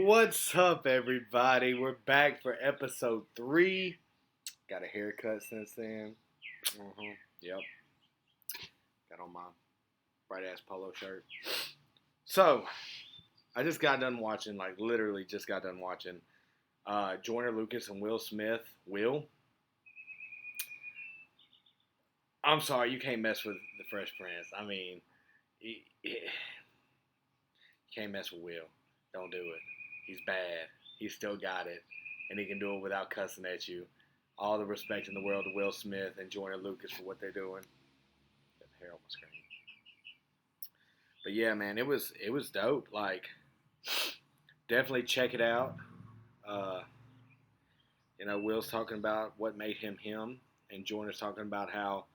What's up, everybody? We're back for episode 3. Got a haircut since then. Yep. Got on my bright ass polo shirt. So, I just got done watching, literally just got done watching Joyner Lucas and Will Smith. Will? I'm sorry, you can't mess with the Fresh Prince. I mean, you can't mess with Will. Don't do it. He's bad. He still got it. And he can do it without cussing at you. All the respect in the world to Will Smith and Joyner Lucas for what they're doing. Got the hair on my screen. But yeah, man, it was dope. Definitely check it out. Uh, Will's talking about what made him him, and Joyner's talking about how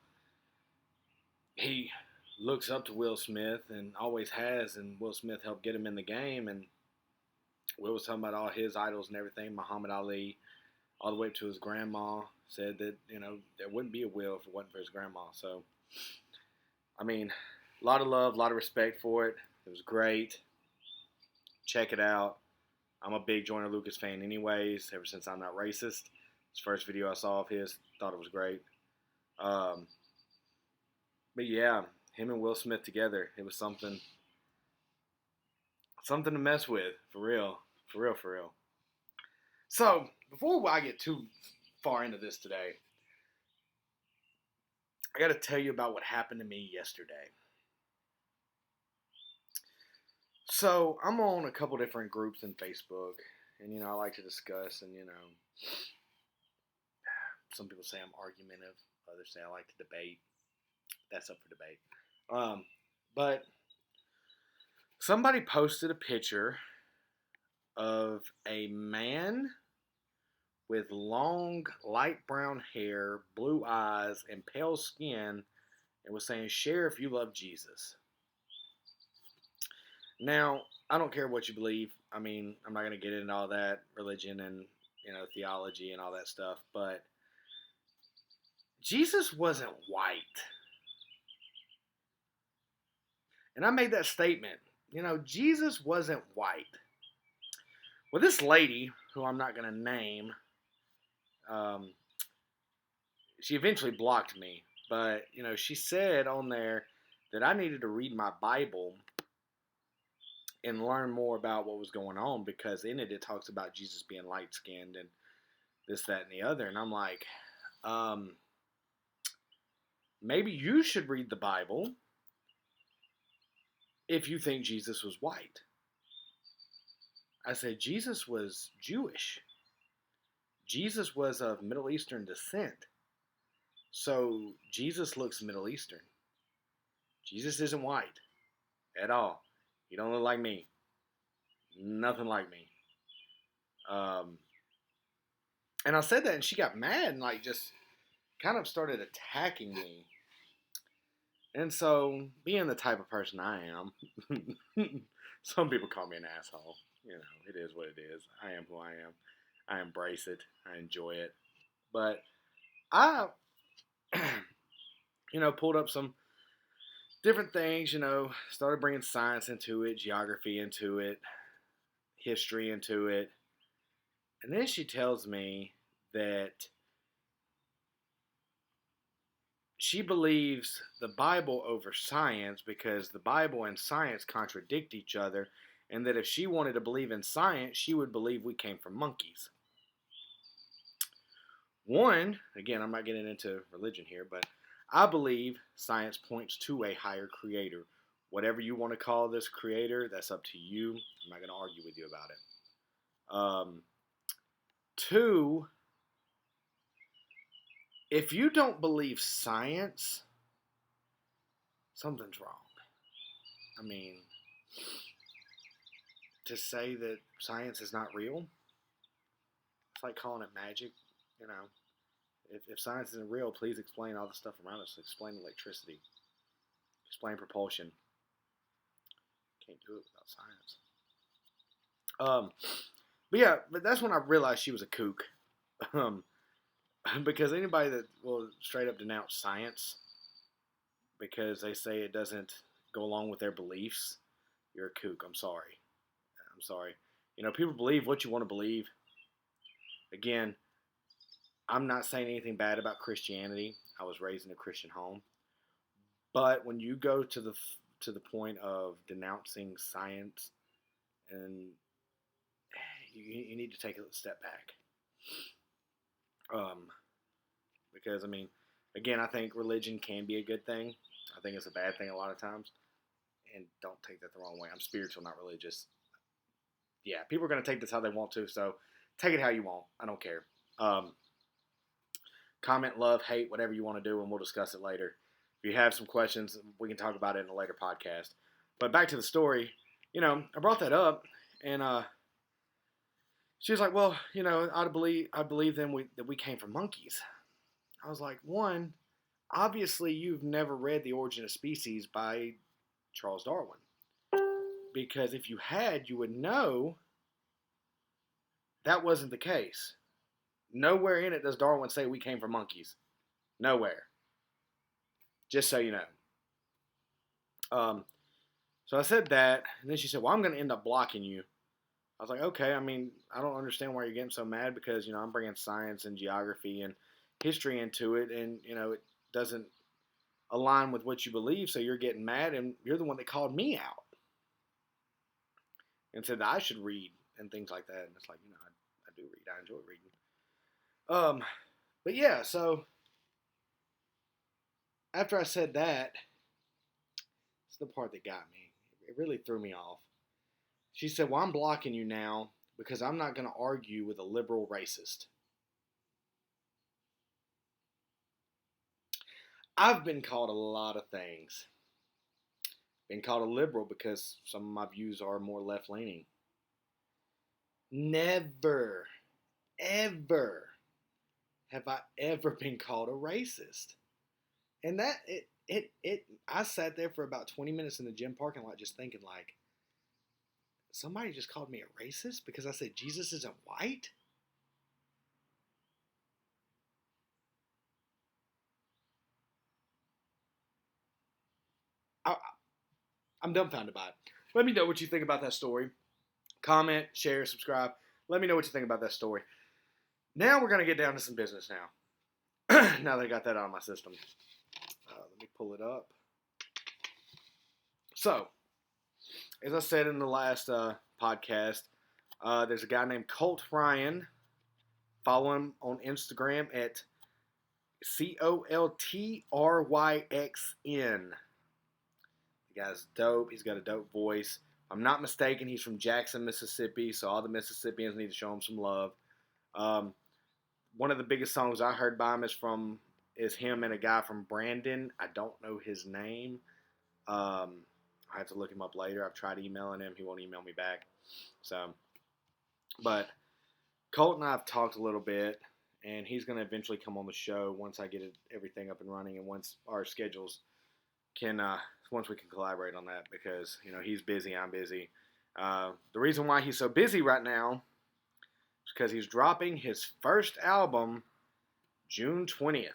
he looks up to Will Smith and always has, and Will Smith helped get him in the game. And Will was talking about all his idols and everything, Muhammad Ali, all the way up to his grandma. Said that, there wouldn't be a Will if it wasn't for his grandma. So, I mean, a lot of love, a lot of respect for it. It was great. Check it out. I'm a big Joyner Lucas fan anyways, ever since I'm Not Racist. His first video I saw of his, thought it was great. But yeah, him and Will Smith together, it was something to mess with, for real. For real. So, before I get too far into this today, I got to tell you about what happened to me yesterday. So, I'm on a couple different groups in Facebook, and, I like to discuss, and, some people say I'm argumentative, others say I like to debate. That's up for debate. But somebody posted a picture of a man with long, light brown hair, blue eyes, and pale skin, and was saying, "Share if you love Jesus." Now, I don't care what you believe. I mean, I'm not going to get into all that religion and, theology and all that stuff, but Jesus wasn't white. And I made that statement. Jesus wasn't white. Well, this lady, who I'm not going to name, she eventually blocked me. But, she said on there that I needed to read my Bible and learn more about what was going on, because in it talks about Jesus being light-skinned and this, that, and the other. And I'm like, maybe you should read the Bible if you think Jesus was white. I said, Jesus was Jewish. Jesus was of Middle Eastern descent. So Jesus looks Middle Eastern. Jesus isn't white at all. He don't look like me. Nothing like me. And I said that, and she got mad and just kind of started attacking me. And so, being the type of person I am, some people call me an asshole. It is what it is. I am who I am. I embrace it. I enjoy it. But I, pulled up some different things, started bringing science into it, geography into it, history into it. And then she tells me that she believes the Bible over science because the Bible and science contradict each other, and that if she wanted to believe in science, she would believe we came from monkeys. One, again, I'm not getting into religion here, but I believe science points to a higher creator. Whatever you want to call this creator, that's up to you. I'm not going to argue with you about it. Two, if you don't believe science, something's wrong. I mean, to say that science is not real, it's like calling it magic. If science isn't real, please explain all the stuff around us. Explain electricity. Explain propulsion. Can't do it without science. But that's when I realized she was a kook. Because anybody that will straight up denounce science because they say it doesn't go along with their beliefs, you're a kook. I'm sorry. People believe what you want to believe. Again, I'm not saying anything bad about Christianity. I was raised in a Christian home. But when you go to the point of denouncing science, and you need to take a step back. Because, I mean, again, I think religion can be a good thing. I think it's a bad thing a lot of times. And don't take that the wrong way. I'm spiritual, not religious. Yeah, people are going to take this how they want to, so take it how you want. I don't care. Comment, love, hate, whatever you want to do, and we'll discuss it later. If you have some questions, we can talk about it in a later podcast. But back to the story, I brought that up, and she was like, "Well, I believe them that we came from monkeys." I was like, one, obviously you've never read The Origin of Species by Charles Darwin, because if you had, you would know that wasn't the case. Nowhere in it does Darwin say we came from monkeys. Nowhere. Just so you know. So I said that, and then she said, "Well, I'm going to end up blocking you." I was like, "Okay, I mean, I don't understand why you're getting so mad, because, I'm bringing science and geography and history into it, and, it doesn't align with what you believe, so you're getting mad, and you're the one that called me out and said that I should read and things like that." And it's like, I do read. I enjoy reading. But yeah, so after I said that, it's the part that got me. It really threw me off. She said, "Well, I'm blocking you now because I'm not going to argue with a liberal racist." I've been called a lot of things. Been called a liberal because some of my views are more left-leaning. Never, ever have I ever been called a racist. And that, I sat there for about 20 minutes in the gym parking lot just thinking, like, somebody just called me a racist because I said Jesus isn't white? I'm dumbfounded by it. Let me know what you think about that story. Comment, share, subscribe. Let me know what you think about that story. Now we're going to get down to some business now. Now that I got that out of my system. Let me pull it up. So, as I said in the last podcast, there's a guy named Colt Ryan. Follow him on Instagram at COLTRYXN. The guy's dope. He's got a dope voice. If I'm not mistaken, he's from Jackson, Mississippi, so all the Mississippians need to show him some love. One of the biggest songs I heard by him is him and a guy from Brandon. I don't know his name. I have to look him up later. I've tried emailing him. He won't email me back. But Colt and I have talked a little bit, and he's going to eventually come on the show once I get everything up and running, and once our schedules once we can collaborate on that, because he's busy, I'm busy. The reason why he's so busy right now is because he's dropping his first album June 20th.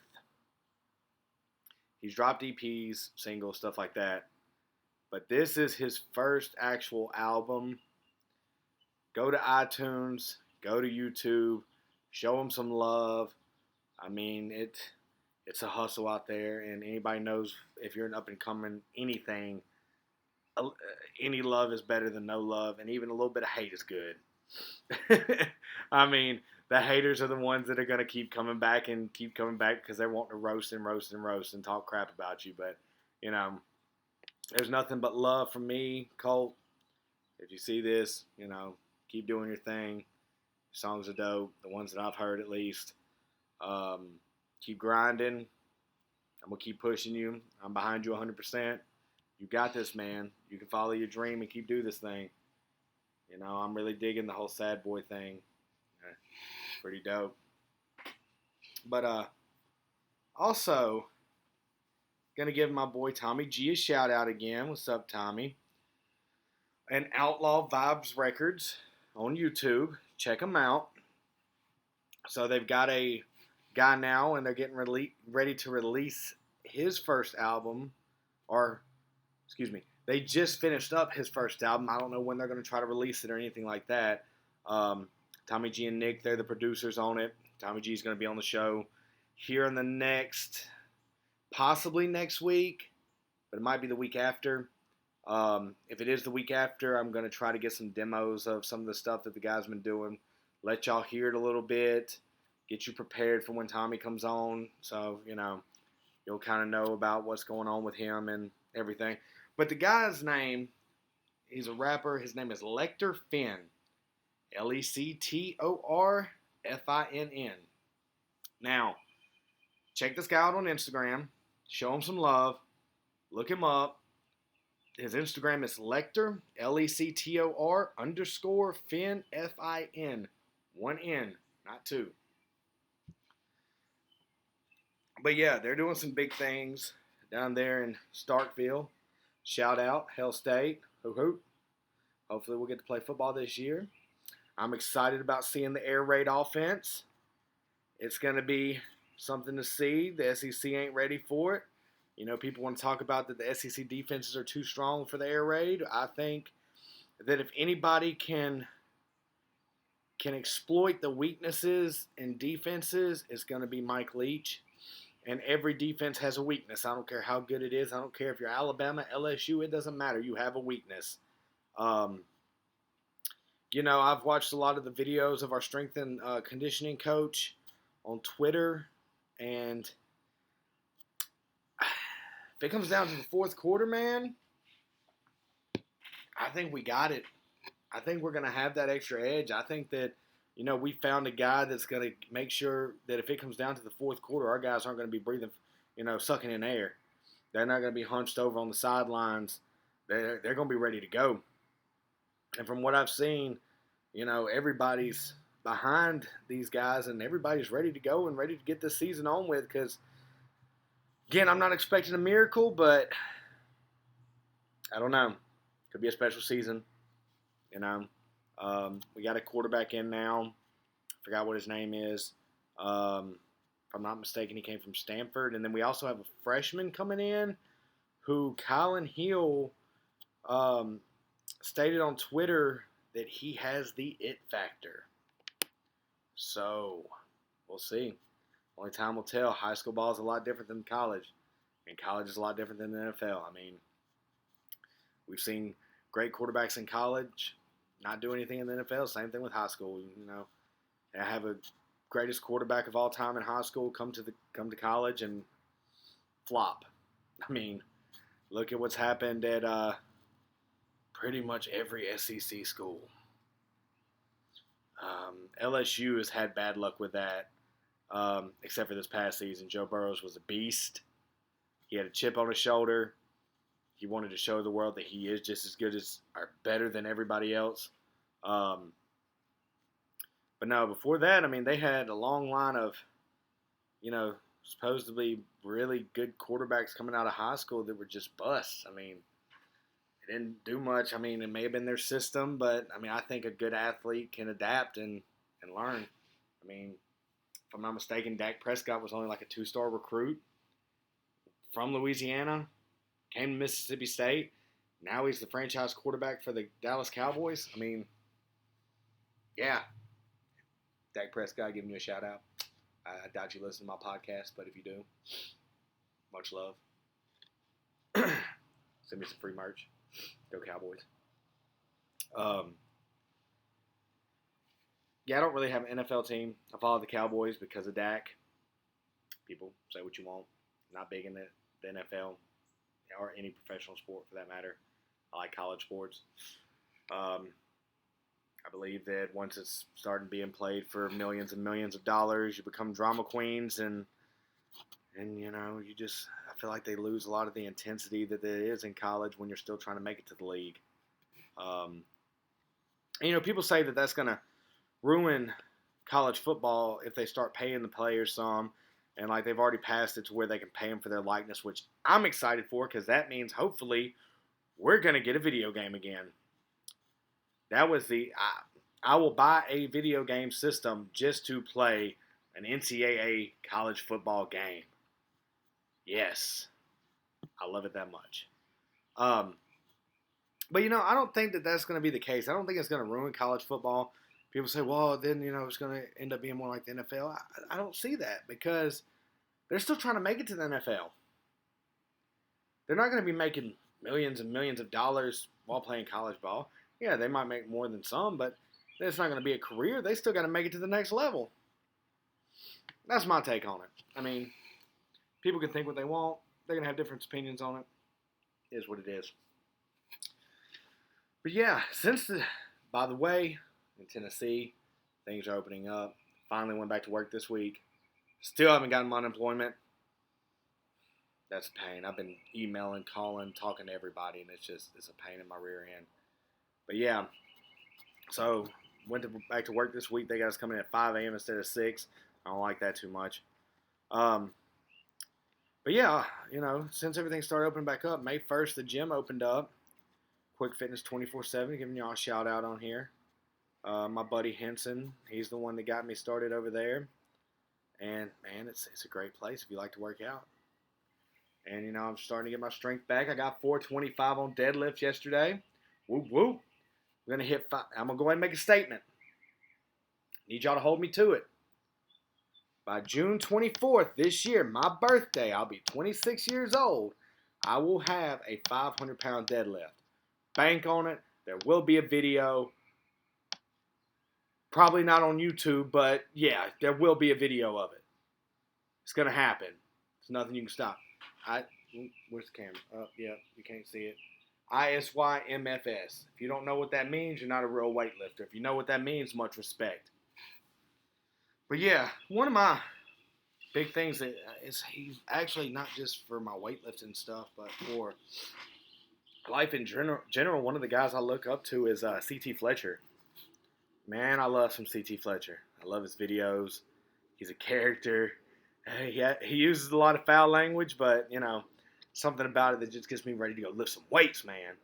He's dropped EPs, singles, stuff like that, but this is his first actual album. Go to iTunes, go to YouTube, show him some love. I mean, it's a hustle out there, and anybody knows if you're an up-and-coming anything, any love is better than no love, and even a little bit of hate is good. I mean, the haters are the ones that are going to keep coming back because they want to roast and talk crap about you. But, there's nothing but love from me, Colt. If you see this, keep doing your thing. Songs are dope, the ones that I've heard at least. Keep grinding. I'm going to keep pushing you. I'm behind you 100%. You got this, man. You can follow your dream and keep doing this thing. I'm really digging the whole sad boy thing. It's pretty dope. But also, going to give my boy Tommy G a shout out again. What's up, Tommy? And Outlaw Vibes Records on YouTube. Check them out. So they've got a guy now, and they're getting ready to release his first album. They just finished up his first album. I don't know when they're going to try to release it or anything like that. Tommy G and Nick, they're the producers on it. Tommy G is going to be on the show here in the possibly next week, but it might be the week after. If it is the week after, I'm going to try to get some demos of some of the stuff that the guys been doing. Let y'all hear it a little bit. Get you prepared for when Tommy comes on. So, you'll kind of know about what's going on with him and everything. But the guy's name, he's a rapper. His name is Lector Finn. LECTORFINN. Now, check this guy out on Instagram. Show him some love. Look him up. His Instagram is Lector, LECTOR _Finn, FIN. 1 N, not 2. But yeah, they're doing some big things down there in Starkville. Shout out, Hell State. Hoop hoop. Hopefully we'll get to play football this year. I'm excited about seeing the air raid offense. It's going to be something to see. The SEC ain't ready for it. People want to talk about that the SEC defenses are too strong for the air raid. I think that if anybody can exploit the weaknesses in defenses, it's going to be Mike Leach. And every defense has a weakness. I don't care how good it is. I don't care if you're Alabama, LSU. It doesn't matter. You have a weakness. I've watched a lot of the videos of our strength and conditioning coach on Twitter. And if it comes down to the fourth quarter, man, I think we got it. I think we're going to have that extra edge. I think that, we found a guy that's going to make sure that if it comes down to the fourth quarter, our guys aren't going to be breathing, sucking in air. They're not going to be hunched over on the sidelines. They're going to be ready to go. And from what I've seen, everybody's behind these guys and everybody's ready to go and ready to get this season on with because, again, I'm not expecting a miracle, but I don't know. Could be a special season, We got a quarterback in now. I forgot what his name is. If I'm not mistaken, he came from Stanford. And then we also have a freshman coming in who Kylan Hill stated on Twitter that he has the it factor. So, we'll see. Only time will tell. High school ball is a lot different than college. And college is a lot different than the NFL. I mean, we've seen great quarterbacks in college not do anything in the NFL. Same thing with high school. I have a greatest quarterback of all time in high school come to college and flop. I mean, look at what's happened at pretty much every SEC school. LSU has had bad luck with that, except for this past season. Joe Burrows was a beast. He had a chip on his shoulder. He wanted to show the world that he is just as good as or better than everybody else. But no, before that, I mean, they had a long line of, supposedly really good quarterbacks coming out of high school that were just busts. I mean, they didn't do much. I mean, it may have been their system, but, I mean, I think a good athlete can adapt and learn. I mean, if I'm not mistaken, Dak Prescott was only like a 2-star recruit from Louisiana. Came to Mississippi State. Now he's the franchise quarterback for the Dallas Cowboys. I mean, yeah. Dak Prescott giving you a shout out. I doubt you listen to my podcast, but if you do, much love. Send me some free merch. Go Cowboys. Yeah, I don't really have an NFL team. I follow the Cowboys because of Dak. People say what you want. Not big in the NFL. Or any professional sport for that matter. I like college sports. I believe that once it's starting being played for millions and millions of dollars, you become drama queens, and I feel like they lose a lot of the intensity that there is in college when you're still trying to make it to the league. People say that that's going to ruin college football if they start paying the players some. And, they've already passed it to where they can pay them for their likeness, which I'm excited for because that means, hopefully, we're going to get a video game again. That was I will buy a video game system just to play an NCAA college football game. Yes. I love it that much. But, I don't think that that's going to be the case. I don't think it's going to ruin college football. people say, well, then, it's going to end up being more like the NFL. I don't see that because they're still trying to make it to the NFL. They're not going to be making millions and millions of dollars while playing college ball. Yeah, they might make more than some, but it's not going to be a career. They still got to make it to the next level. That's my take on it. I mean, people can think what they want. They're going to have different opinions on it. It is what it is. But yeah, by the way, in Tennessee, things are opening up. Finally went back to work this week. Still haven't gotten my unemployment. That's a pain. I've been emailing, calling, talking to everybody, and it's a pain in my rear end. But yeah, so back to work this week. They got us coming in at 5 a.m. instead of 6. I don't like that too much. But yeah, since everything started opening back up, May 1st, the gym opened up. Quick Fitness 24/7, giving y'all a shout out on here. My buddy Henson, he's the one that got me started over there. And man, it's a great place if you like to work out. And I'm starting to get my strength back. I got 425 on deadlift yesterday. Whoop whoop. I'm gonna hit 5. I'm gonna go ahead and make a statement. Need y'all to hold me to it. By June 24th this year, my birthday, I'll be 26 years old. I will have a 500-pound deadlift. Bank on it. There will be a video. Probably not on YouTube, but yeah, there will be a video of it. It's gonna happen. There's nothing you can stop. Where's the camera? Oh, yeah, you can't see it. ISYMFS. If you don't know what that means, you're not a real weightlifter. If you know what that means, much respect. But yeah, one of my big things that is he's actually not just for my weightlifting stuff, but for life in general. One of the guys I look up to is CT Fletcher. Man, I love some CT Fletcher. I love his videos. He's a character. He uses a lot of foul language, but, something about it that just gets me ready to go lift some weights, man.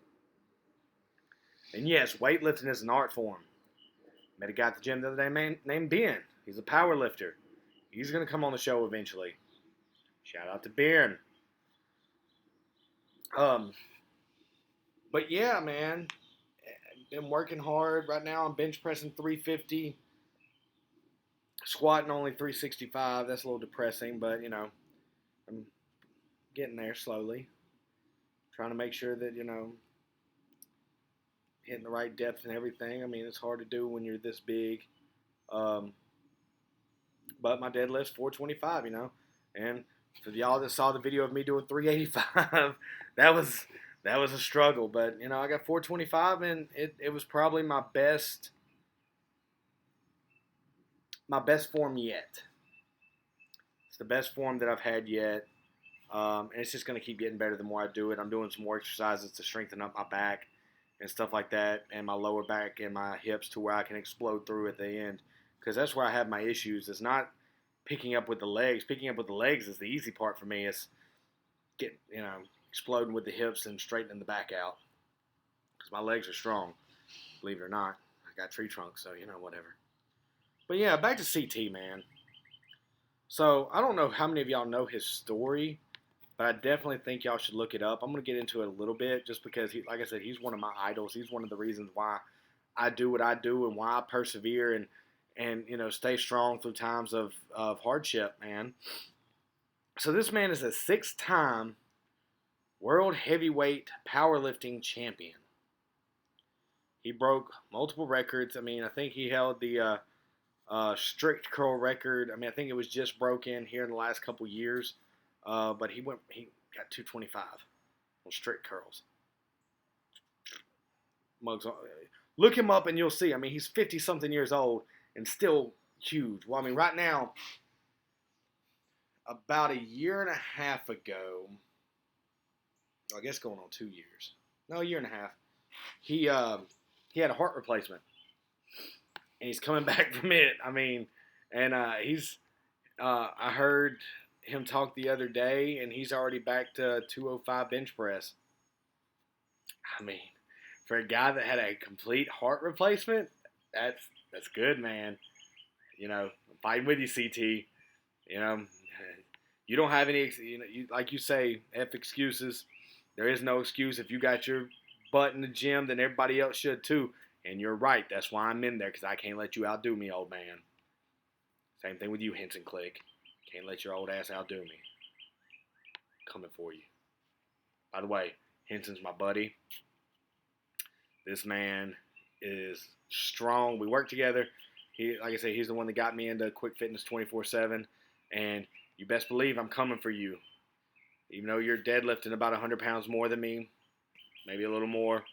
And yes, weightlifting is an art form. Met a guy at the gym the other day named Ben. He's a power lifter. He's going to come on the show eventually. Shout out to Ben. But yeah, man. Been working hard. Right now I'm bench pressing 350. Squatting only 365. That's a little depressing, but, I'm getting there slowly. Trying to make sure that, hitting the right depth and everything. I mean, it's hard to do when you're this big. But my deadlift's 425, And for y'all that saw the video of me doing 385, that was a struggle. But, I got 425, and it was probably my best form yet. It's the best form that I've had yet. And it's just going to keep getting better the more I do it. I'm doing some more exercises to strengthen up my back and stuff like that, and my lower back and my hips to where I can explode through at the end. Because that's where I have my issues. It's not picking up with the legs. Picking up with the legs is the easy part for me. It's exploding with the hips and straightening the back out. Because my legs are strong, believe it or not. I got tree trunks, so whatever. But yeah, back to CT, man. So I don't know how many of y'all know his story, but I definitely think y'all should look it up. I'm going to get into it a little bit just because, like I said, he's one of my idols. He's one of the reasons why I do what I do and why I persevere and stay strong through times of hardship, man. So this man is a 6-time world heavyweight powerlifting champion. He broke multiple records. I mean, I think he held the strict curl record. I mean, I think it was just broken here in the last couple years. But he got 225 on strict curls. Look him up and you'll see. I mean, he's 50-something years old and still huge. Well, I mean, right now, about a year and a half ago, I guess going on 2 years. No, a year and a half. He had a heart replacement. And he's coming back from it. I mean, and I heard him talk the other day, and he's already back to 205 bench press. I mean, for a guy that had a complete heart replacement, that's good, man. I'm fighting with you, CT. You don't have any, like you say, F excuses. There is no excuse. If you got your butt in the gym, then everybody else should too. And you're right. That's why I'm in there, because I can't let you outdo me, old man. Same thing with you, Henson Click. Can't let your old ass outdo me. Coming for you. By the way, Henson's my buddy. This man is strong. We work together. Like I said, he's the one that got me into quick fitness 24/7. And you best believe I'm coming for you. Even though you're deadlifting about 100 pounds more than me, maybe a little more.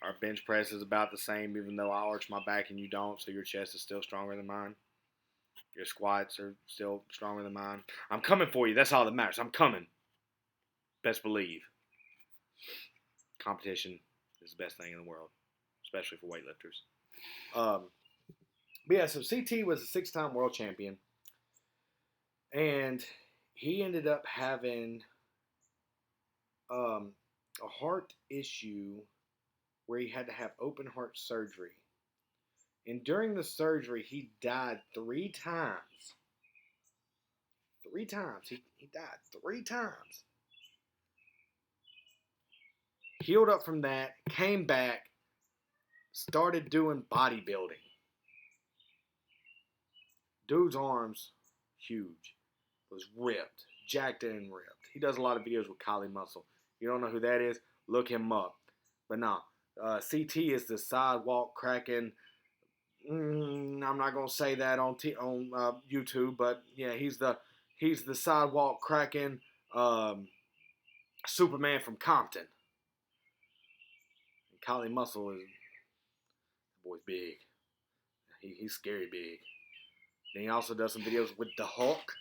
Our bench press is about the same, even though I arch my back and you don't, so your chest is still stronger than mine. Your squats are still stronger than mine. I'm coming for you. That's all that matters. I'm coming. Best believe. Competition is the best thing in the world, especially for weightlifters. But yeah, so CT was a 6-time world champion, and he ended up having a heart issue where he had to have open heart surgery. And during the surgery, he died 3 times. 3 times. He died 3 times. Healed up from that, came back, started doing bodybuilding. Dude's arms, huge. Was ripped. Jacked and ripped. He does a lot of videos with Kylie Muscle. You don't know who that is? Look him up. But no, CT is the sidewalk cracking. I'm not gonna say that on YouTube, but yeah, he's the sidewalk cracking Superman from Compton. And Kylie Muscle is, the boy's big. He's scary big. Then he also does some videos with the Hulk.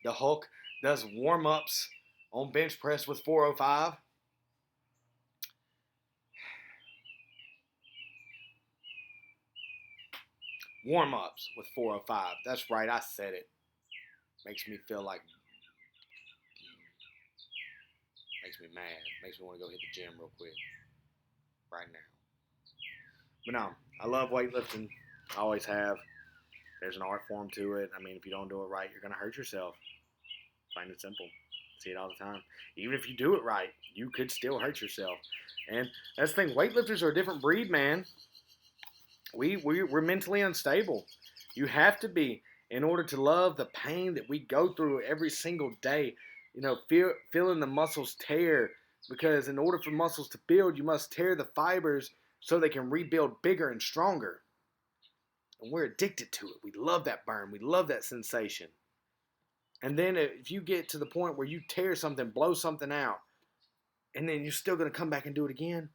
The Hulk does warm-ups on bench press with 405. Warm-ups with 405. That's right, I said it. Makes me feel like... Makes me mad. Makes me want to go hit the gym real quick. Right now. But no, I love weightlifting. I always have. There's an art form to it. I mean, if you don't do it right, you're going to hurt yourself. Plain and simple. See it all the time. Even if you do it right, you could still hurt yourself. And that's the thing. Weightlifters are a different breed, man. We're mentally unstable. You have to be in order to love the pain that we go through every single day. You know, feeling the muscles tear. Because in order for muscles to build, you must tear the fibers so they can rebuild bigger and stronger. And we're addicted to it. We love that burn. We love that sensation. And then if you get to the point where you tear something, blow something out, and then you're still going to come back and do it again,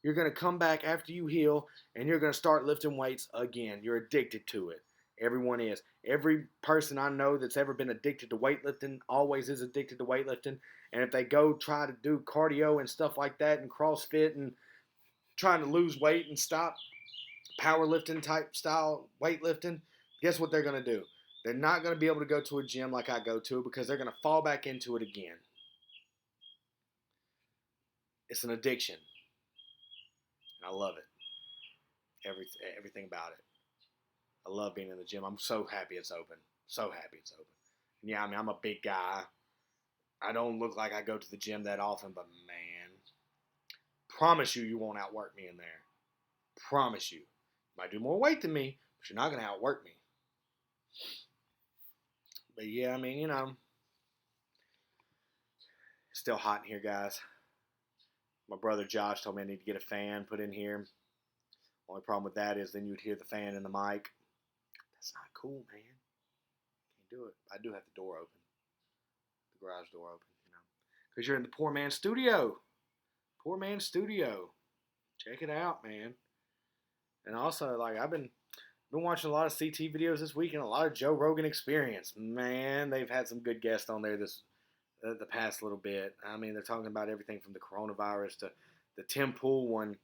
you're going to come back after you heal, and you're going to start lifting weights again. You're addicted to it. Everyone is. Every person I know that's ever been addicted to weightlifting always is addicted to weightlifting. And if they go try to do cardio and stuff like that and CrossFit and trying to lose weight and stop powerlifting type style weightlifting, guess what they're going to do? They're not going to be able to go to a gym like I go to because they're going to fall back into it again. It's an addiction. I love it. Everything about it. I love being in the gym. I'm so happy it's open. So happy it's open. And yeah, I mean, I'm a big guy. I don't look like I go to the gym that often, but man, promise you won't outwork me in there. Promise you. You might do more weight than me, but you're not going to outwork me. But yeah, I mean, you know, it's still hot in here, guys. My brother Josh told me I need to get a fan put in here. Only problem with that is then you'd hear the fan in the mic. That's not cool, man. Can't do it. I do have the door open. The garage door open, you know. Because you're in the poor man's studio. Poor man's studio. Check it out, man. And also, like, I've been watching a lot of CT videos this week and a lot of Joe Rogan Experience. Man, they've had some good guests on there the past little bit. I mean, they're talking about everything from the coronavirus to the Tim Pool one.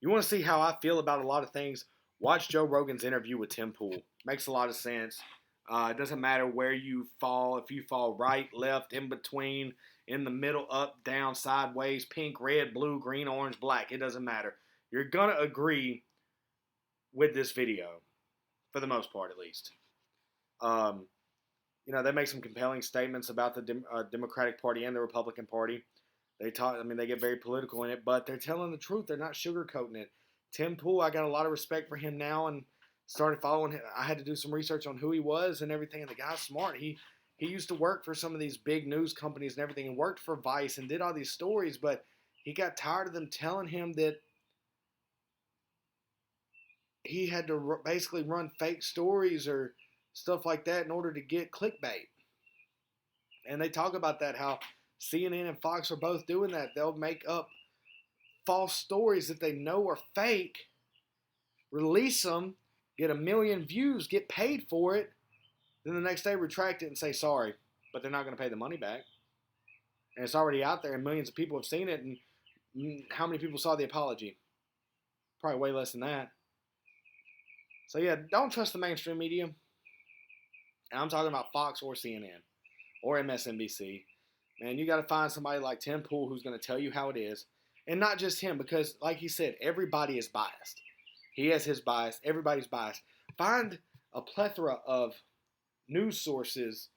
You want to see how I feel about a lot of things? Watch Joe Rogan's interview with Tim Pool. Makes a lot of sense. It doesn't matter where you fall. If you fall right, left, in between, in the middle, up, down, sideways, pink, red, blue, green, orange, black. It doesn't matter. You're going to agree with this video. For the most part, at least. You know, they make some compelling statements about the Democratic Party and the Republican Party. They talk. I mean, they get very political in it, but they're telling the truth. They're not sugarcoating it. Tim Pool, I got a lot of respect for him now, and started following him. I had to do some research on who he was and everything. And the guy's smart. He used to work for some of these big news companies and everything, and worked for Vice and did all these stories. But he got tired of them telling him that he had to basically run fake stories or stuff like that in order to get clickbait. And they talk about that, how CNN and Fox are both doing that. They'll make up false stories that they know are fake, release them, get 1 million views, get paid for it, then the next day retract it and say sorry, but they're not going to pay the money back. And it's already out there, and millions of people have seen it. And how many people saw the apology? Probably way less than that. So yeah, don't trust the mainstream media. And I'm talking about Fox or CNN or MSNBC. Man, you got to find somebody like Tim Pool who's going to tell you how it is. And not just him, because like he said, everybody is biased. He has his bias. Everybody's biased. Find a plethora of news sources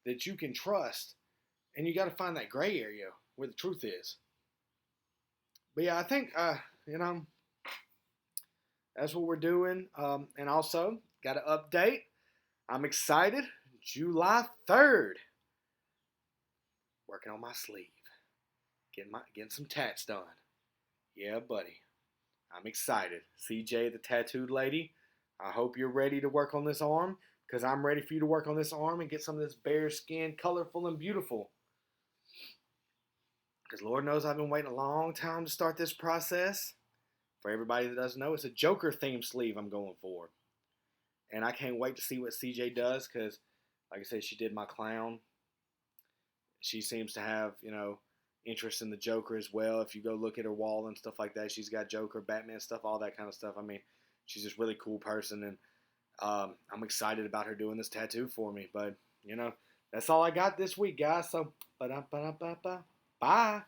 that you can trust, and you got to find that gray area where the truth is. But yeah, I think that's what we're doing. And also got an update. I'm excited. July 3rd, working on my sleeve, getting some tats done. Yeah, buddy. I'm excited. CJ, the tattooed lady, I hope you're ready to work on this arm, because I'm ready for you to work on this arm and get some of this bare skin colorful and beautiful. Because Lord knows I've been waiting a long time to start this process. For everybody that doesn't know, it's a Joker themed sleeve I'm going for. And I can't wait to see what CJ does, because, like I said, she did my clown. She seems to have, interest in the Joker as well. If you go look at her wall and stuff like that, she's got Joker, Batman stuff, all that kind of stuff. I mean, she's just a really cool person, and I'm excited about her doing this tattoo for me. But, that's all I got this week, guys. So, bye.